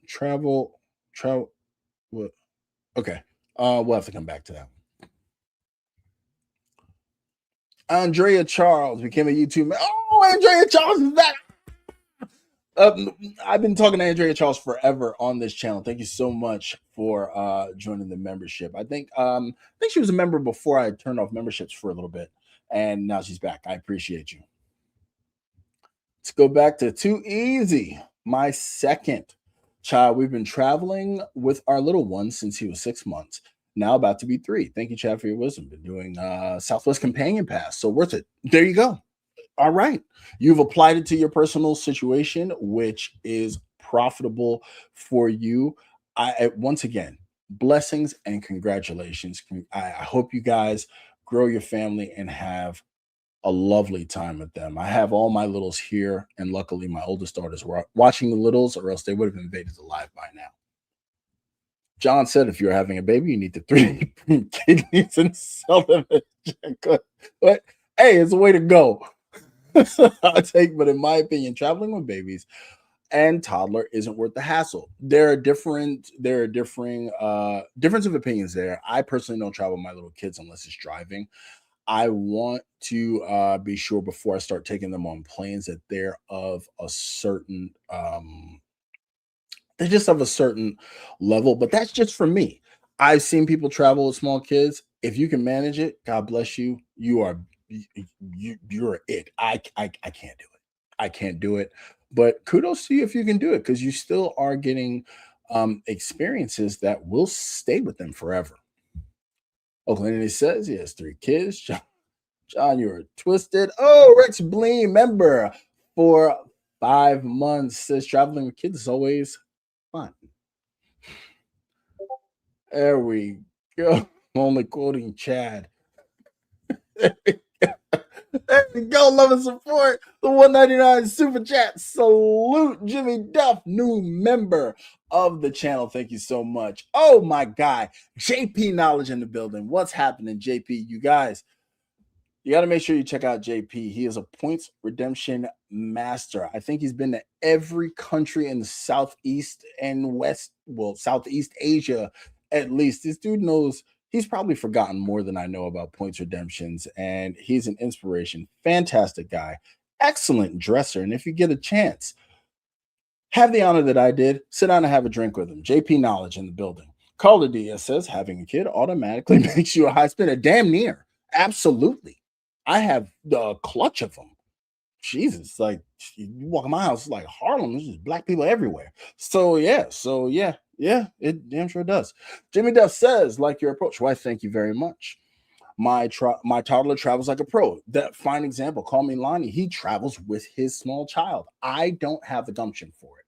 Speaker 1: travel what? Okay. We'll have to come back to that. Andrea Charles became a YouTube. Oh, Andrea Charles is back. I've been talking to Andrea Charles forever on this channel. Thank you so much for joining the membership. I think she was a member before I turned off memberships for a little bit, and now she's back. I appreciate you. Let's go back to Too Easy, my second child. We've been traveling with our little one since he was 6 months. Now about to be 3. Thank you, Chad, for your wisdom. Been doing Southwest Companion Pass, so worth it. There you go. All right. You've applied it to your personal situation, which is profitable for you. Once again, blessings and congratulations. I hope you guys grow your family and have a lovely time with them. I have all my littles here, and luckily my oldest daughters were watching the littles, or else they would have invaded the live by now. John said if you're having a baby, you need to 3D print kidneys and sell them. But hey, it's a way to go. But in my opinion, traveling with babies and toddler isn't worth the hassle. There are different difference of opinions there. I personally don't travel with my little kids unless it's driving. I want to be sure before I start taking them on planes that they're of a certain they're just of a certain level, but that's just for me. I've seen people travel with small kids. If you can manage it, God bless you. You're it. I can't do it. I can't do it. But kudos to you if you can do it, because you still are getting experiences that will stay with them forever. Oakland says he has 3 kids. John, you're twisted. Oh, Rex Bleen, member for 5 months, says traveling with kids is always fun. There we go. I'm only quoting Chad. There we go. Love and support. The 199 super chat. Salute Jimmy Duff, new member of the channel. Thank you so much. Oh my guy, JP Knowledge in the building. What's happening, JP? You guys, you got to make sure you check out JP. He is a points redemption master. I think he's been to every country in the Southeast and West, well, Southeast Asia at least. This dude knows. He's probably forgotten more than I know about points redemptions, and he's an inspiration. Fantastic guy, excellent dresser. And if you get a chance, have the honor that I did, sit down and have a drink with him. JP Knowledge in the building. Carla Diaz says having a kid automatically makes you a high spender. Damn near. Absolutely. I have the clutch of them. Jesus, like you walk in my house, it's like Harlem. There's just black people everywhere. So yeah, it damn sure does. Jimmy Duff says, like your approach. Why, thank you very much. My toddler travels like a pro. That fine example. Call me Lonnie. He travels with his small child. I don't have the gumption for it.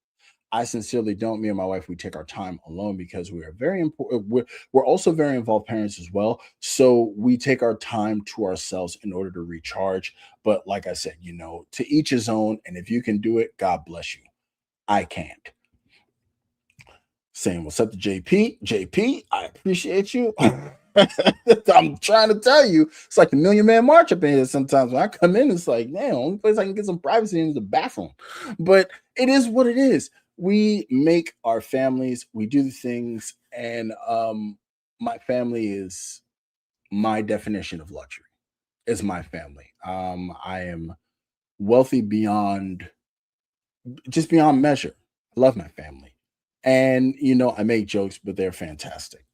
Speaker 1: I sincerely don't. Me and my wife, we take our time alone because we are very important. We're also very involved parents as well. So we take our time to ourselves in order to recharge. But like I said, to each his own. And if you can do it, God bless you. I can't. Saying what's up to JP. JP, I appreciate you. I'm trying to tell you, it's like a Million Man March up in here sometimes. When I come in, it's like, man, only place I can get some privacy is the bathroom. But it is what it is. We make our families, we do the things, and my family is my definition of luxury. Is my family. I am wealthy beyond just beyond measure. I love my family. And I make jokes, but they're fantastic.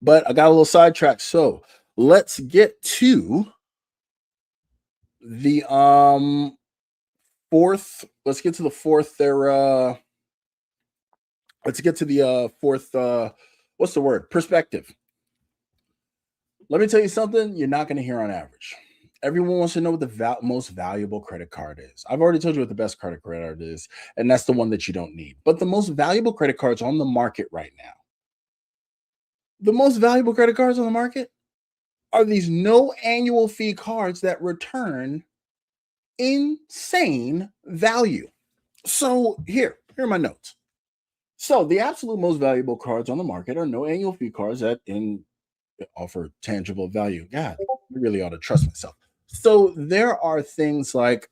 Speaker 1: But I got a little sidetracked. So let's get to the fourth. Let's get to the fourth there. Let's get to the fourth what's the word? Perspective. Let me tell you something you're not going to hear on average. Everyone wants to know what the most valuable credit card is. I've already told you what the best credit card is, and that's the one that you don't need. But the most valuable credit cards on the market right now, the most valuable credit cards on the market are these no annual fee cards that return insane value. So here are my notes. So the absolute most valuable cards on the market are no annual fee cards that offer tangible value. God, I really ought to trust myself. So there are things like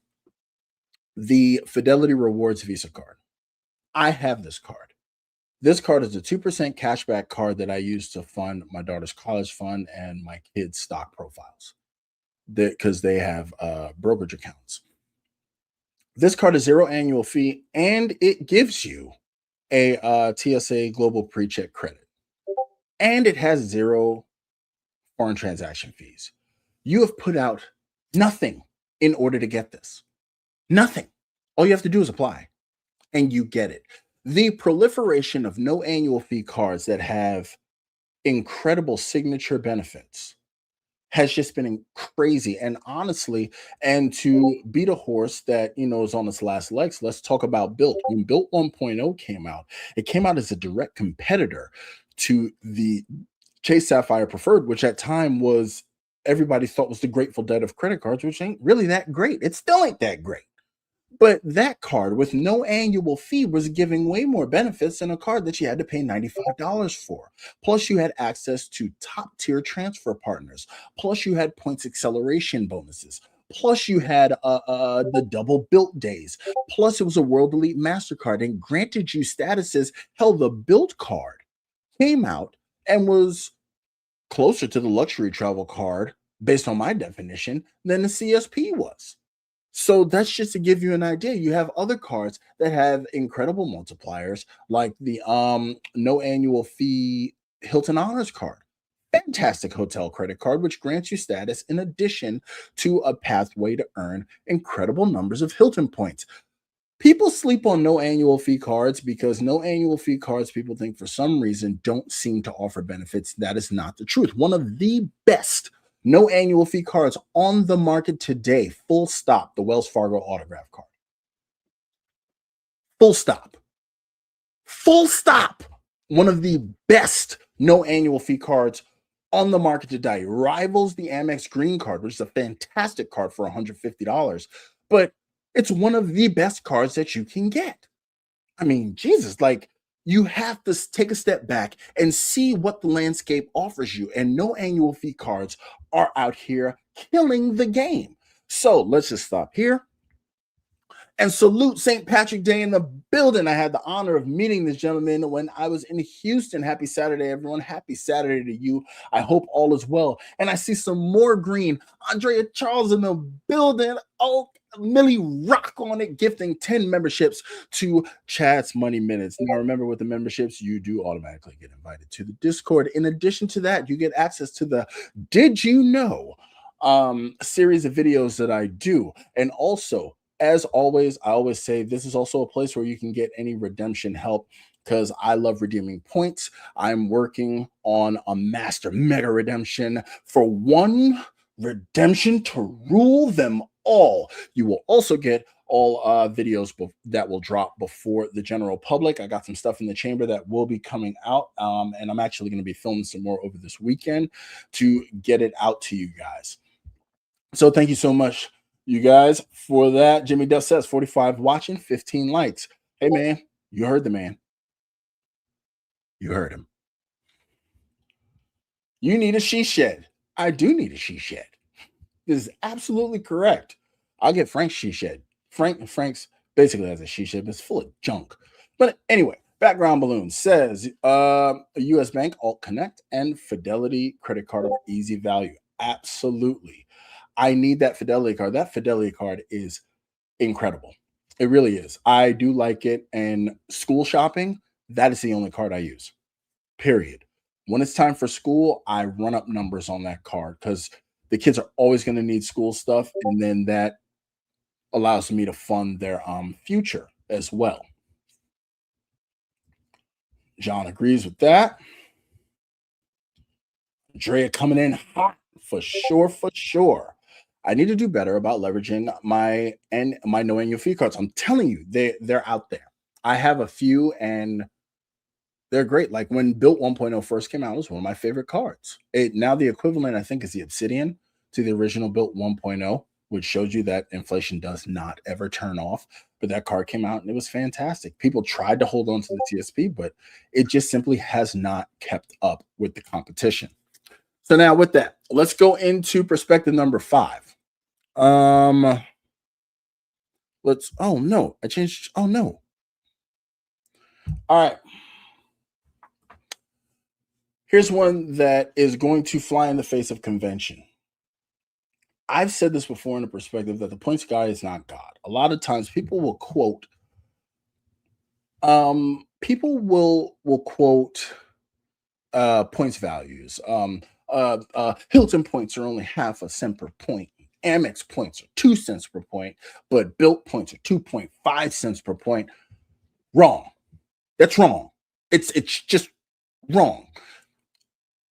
Speaker 1: the Fidelity Rewards Visa card. I have this card. This card is a 2% cashback card that I use to fund my daughter's college fund and my kids' stock profiles because they have brokerage accounts. This card is zero annual fee and it gives you a TSA Global Pre-Check credit. And it has zero foreign transaction fees. You have put out nothing in order to get this. Nothing. All you have to do is apply and you get it. The proliferation of no annual fee cards that have incredible signature benefits has just been crazy. And honestly, and to beat a horse that is on its last legs, let's talk about Built. When Built 1.0 came out, it came out as a direct competitor to the Chase Sapphire Preferred, which at time was everybody thought was the Grateful Dead of credit cards, which ain't really that great. It still ain't that great. But that card with no annual fee was giving way more benefits than a card that you had to pay $95 for. Plus, you had access to top tier transfer partners. Plus, you had points acceleration bonuses. Plus, you had the double Built days. Plus, it was a World Elite MasterCard and granted you statuses. Hell, the Built card came out and was closer to the luxury travel card, based on my definition, than the CSP was. So that's just to give you an idea. You have other cards that have incredible multipliers, like the no annual fee Hilton Honors card. Fantastic hotel credit card, which grants you status in addition to a pathway to earn incredible numbers of Hilton points. People sleep on no annual fee cards because no annual fee cards, people think for some reason, don't seem to offer benefits. That is not the truth. One of the best no annual fee cards on the market today, full stop, the Wells Fargo autograph card. Full stop. Full stop. One of the best no annual fee cards on the market today. Rivals the Amex Green card, which is a fantastic card for $150. But it's one of the best cards that you can get. I mean, Jesus, like you have to take a step back and see what the landscape offers you. And no annual fee cards are out here killing the game. So let's just stop here and salute St. Patrick Day in the building. I had the honor of meeting this gentleman when I was in Houston. Happy Saturday, everyone. Happy Saturday to you. I hope all is well. And I see some more green. Andrea Charles in the building. Oh, Millie Rock on it, gifting 10 memberships to Chad's Money Minutes. Now, remember, with the memberships, you do automatically get invited to the Discord. In addition to that, you get access to the Did You Know series of videos that I do. And also, as always, I always say this is also a place where you can get any redemption help because I love redeeming points. I'm working on a master mega redemption for one redemption to rule them all. You will also get all videos that will drop before the general public. I got some stuff in the chamber that will be coming out, and I'm actually going to be filming some more over this weekend to get it out to you guys. So thank you so much, you guys, for that. Jimmy Duff says 45 watching, 15 likes. Hey, man, you heard the man. You heard him. You need a she shed. I do need a she shed. This is absolutely correct. I'll get Frank's she shed. Frank's basically has a she shed, but it's full of junk. But anyway, background balloon says a US Bank Alt Connect and Fidelity credit card are easy value. Absolutely. I need that Fidelity card. That Fidelity card is incredible. It really is. I do like it. And school shopping, that is the only card I use. Period. When it's time for school, I run up numbers on that card because the kids are always going to need school stuff, and then that allows me to fund their future as well. John agrees with that. Drea coming in hot for sure, for sure. I need to do better about leveraging my no annual fee cards. I'm telling you, they're out there. I have a few and they're great. Like when Built 1.0 first came out, it was one of my favorite cards. Now the equivalent, I think, is the Obsidian to the original Built 1.0, which shows you that inflation does not ever turn off. But that card came out and it was fantastic. People tried to hold on to the TSP, but it just simply has not kept up with the competition. So now with that, let's go into perspective number 5. Oh no, I changed. Oh no. All right. Here's one that is going to fly in the face of convention. I've said this before in the perspective that the points guy is not God. A lot of times people will quote, points values. Hilton points are only half a cent per point. Amex points are 2 cents per point, but Built points are 2.5 cents per point. Wrong. That's wrong. It's just wrong.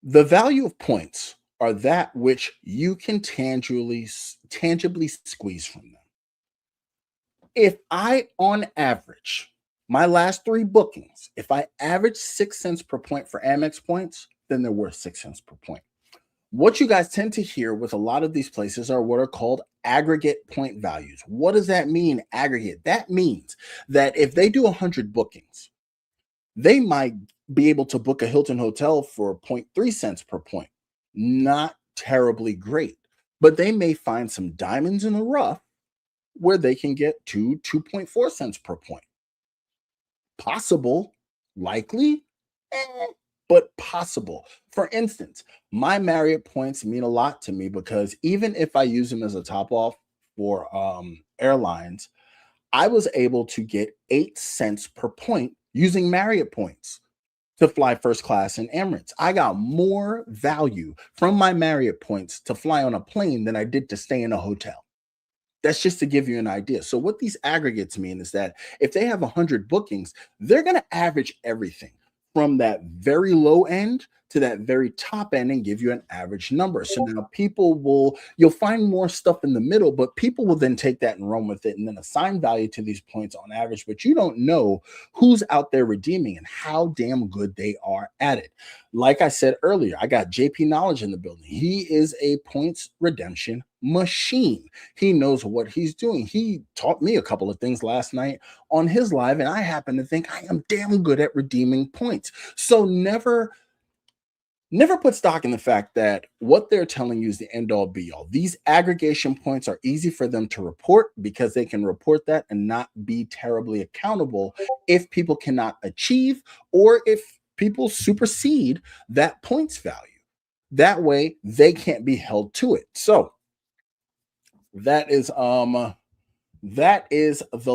Speaker 1: The value of points are that which you can tangibly squeeze from them. If I, on average, my last 3 bookings, if I average 6 cents per point for Amex points, then they're worth 6 cents per point. What you guys tend to hear with a lot of these places are what are called aggregate point values. What does that mean, aggregate? That means that if they do 100 bookings, they might be able to book a Hilton hotel for 0.3 cents per point. Not terribly great, but they may find some diamonds in the rough where they can get to 2.4 cents per point. Possible, likely, but possible. For instance, my Marriott points mean a lot to me because even if I use them as a top off for airlines, I was able to get 8 cents per point using Marriott points to fly first class in Emirates. I got more value from my Marriott points to fly on a plane than I did to stay in a hotel. That's just to give you an idea. So what these aggregates mean is that if they have 100 bookings, they're going to average everything from that very low end to that very top end and give you an average number. So now you'll find more stuff in the middle, but people will then take that and run with it and then assign value to these points on average, but you don't know who's out there redeeming and how damn good they are at it. Like I said earlier, I got JP Knowledge in the building. He is a points redemption machine. He knows what he's doing. He taught me a couple of things last night on his live, and I happen to think I am damn good at redeeming points. So never put stock in the fact that what they're telling you is the end all be all. These aggregation points are easy for them to report because they can report that and not be terribly accountable if people cannot achieve or if people supersede that points value. That way they can't be held to it. So that is the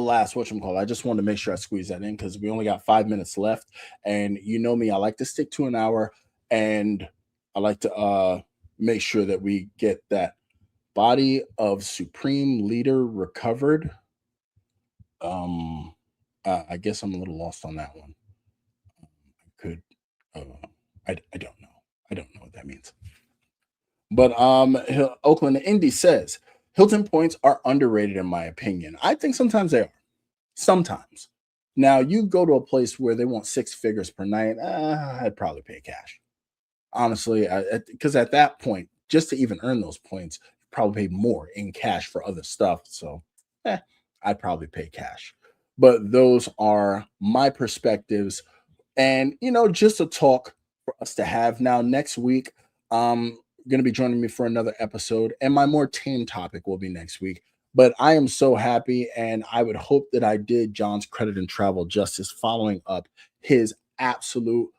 Speaker 1: last whatchamacallit. I just wanted to make sure I squeeze that in because we only got 5 minutes left. And you know me, I like to stick to an hour. And I like to make sure that we get that body of supreme leader recovered. I guess I'm a little lost on that one. I don't know. I don't know what that means. But Oakland Indy says Hilton points are underrated in my opinion. I think sometimes they are. Sometimes. Now you go to a place where they want 6 figures per night. I'd probably pay cash. Honestly, because at that point, just to even earn those points, you probably pay more in cash for other stuff. So I'd probably pay cash. But those are my perspectives. And, just a talk for us to have now next week. going to be joining me for another episode, and my more tame topic will be next week. But I am so happy, and I would hope that I did John's credit and travel justice following up his absolute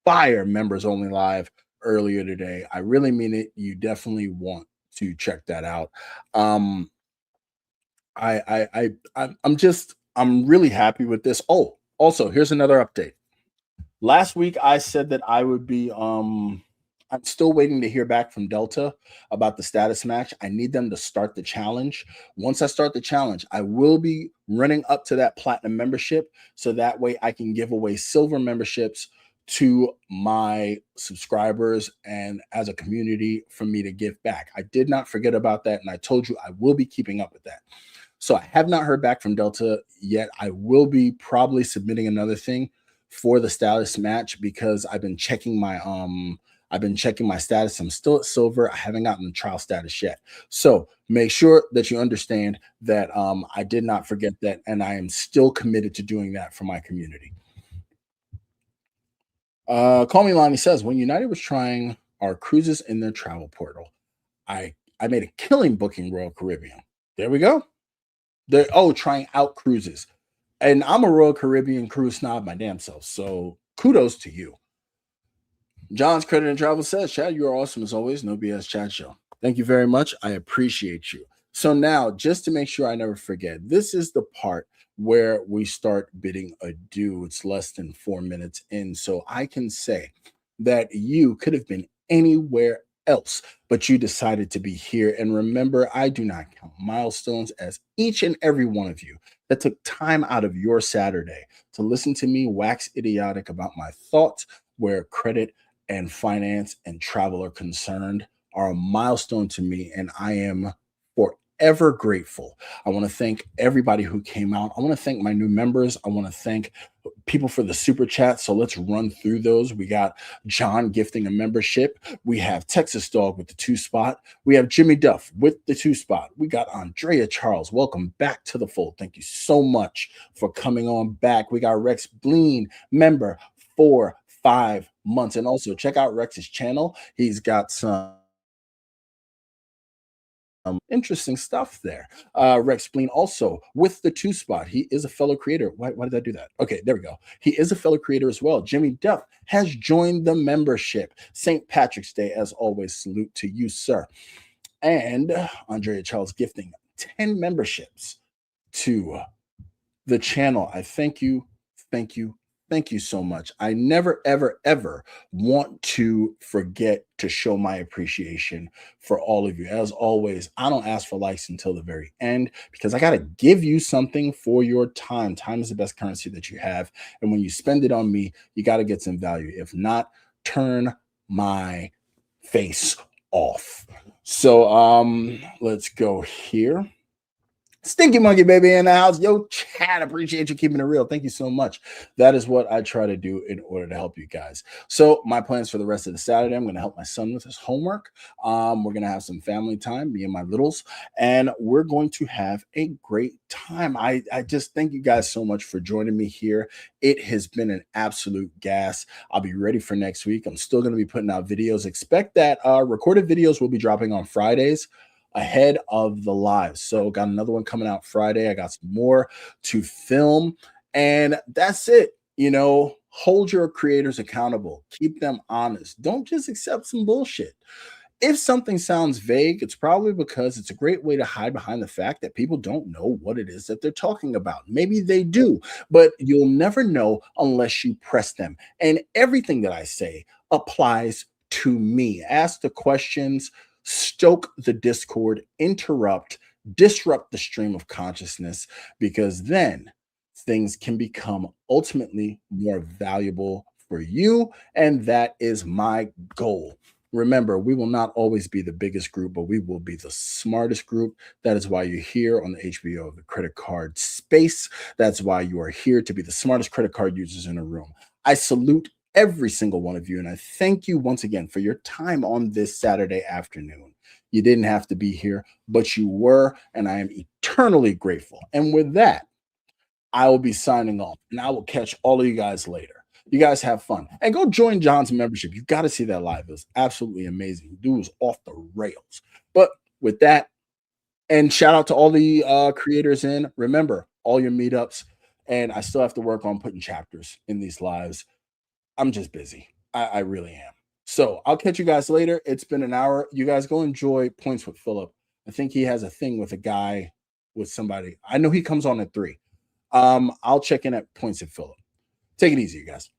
Speaker 1: fire members only live earlier today. I really mean it. You definitely want to check that out. Um, I'm really happy with this. Oh, also, here's another update. Last week I said that I would be I'm still waiting to hear back from Delta about the status match. I need them to start the challenge. Once I start the challenge, I will be running up to that platinum membership so that way I can give away silver memberships to my subscribers and as a community for me to give back. I did not forget about that, and I told you I will be keeping up with that. So I have not heard back from Delta yet. I will be probably submitting another thing for the status match because I've been checking my status. I'm still at silver. I haven't gotten the trial status yet. So make sure that you understand that I did not forget that, and I am still committed to doing that for my community. Call Me Lonnie says when United was trying our cruises in their travel portal, I made a killing booking Royal Caribbean. There we go. Trying out cruises. And I'm a Royal Caribbean cruise snob my damn self. So kudos to you. John's Credit and Travel says, Chad, you are awesome as always. No BS Chad Show. Thank you very much. I appreciate you. So now, just to make sure I never forget, this is the part where we start bidding adieu. It's less than 4 minutes in. So I can say that you could have been anywhere else, but you decided to be here. And remember, I do not count milestones as each and every one of you that took time out of your Saturday to listen to me wax idiotic about my thoughts where credit and finance and travel are concerned are a milestone to me, and I am forever grateful. I want to thank everybody who came out. I want to thank my new members. I want to thank people for the super chat. So let's run through those. We got John gifting a membership. We have Texas Dog with the 2 spot. We have Jimmy Duff with the 2 spot. We got Andrea Charles. Welcome back to the fold. Thank you so much for coming on back. We got Rex Bleen, member for 5 months. And also check out Rex's channel. He's got some interesting stuff there. Rex Spleen also with the 2 spot. He is a fellow creator. Why did I do that? Okay, there we go. He is a fellow creator as well. Jimmy Duff has joined the membership. St. Patrick's Day, as always, salute to you, sir. And Andrea Charles gifting 10 memberships to the channel. I thank you. Thank you. Thank you so much. I never, ever, ever want to forget to show my appreciation for all of you. As always, I don't ask for likes until the very end because I got to give you something for your time. Time is the best currency that you have. And when you spend it on me, you got to get some value. If not, turn my face off. So let's go here. Stinky Monkey Baby in the house. Yo, Chad, appreciate you keeping it real. Thank you so much. That is what I try to do in order to help you guys. So my plans for the rest of the Saturday, I'm going to help my son with his homework. We're going to have some family time, me and my littles, and we're going to have a great time. I just thank you guys so much for joining me here. It has been an absolute gas. I'll be ready for next week. I'm still going to be putting out videos. Expect that recorded videos will be dropping on Fridays ahead of the live. So got another one coming out Friday. I got some more to film, and that's it. You know, hold your creators accountable, keep them honest. Don't just accept some bullshit. If something sounds vague, it's probably because it's a great way to hide behind the fact that people don't know what it is that they're talking about. Maybe they do, but you'll never know unless you press them. And everything that I say applies to me. Ask the questions, stoke the discord, disrupt the stream of consciousness, because then things can become ultimately more valuable for you. And that is my goal. Remember, we will not always be the biggest group, but we will be the smartest group. That is why you're here on the HBO of the credit card space. That's why you are here to be the smartest credit card users in a room. I salute every single one of you, and I thank you once again for your time on this Saturday afternoon. You didn't have to be here, but you were, and I am eternally grateful. And with that, I will be signing off, and I will catch all of you guys later. You guys have fun and go join John's membership. You got to see that live. It was absolutely amazing. Dude was off the rails. But with that, and shout out to all the creators in. Remember, all your meetups. And I still have to work on putting chapters in these lives. I'm just busy. I really am. So I'll catch you guys later. It's been an hour. You guys go enjoy Points with Philip. I think he has a thing with a guy with somebody. I know he comes on at 3. I'll check in at Points with Philip. Take it easy, you guys.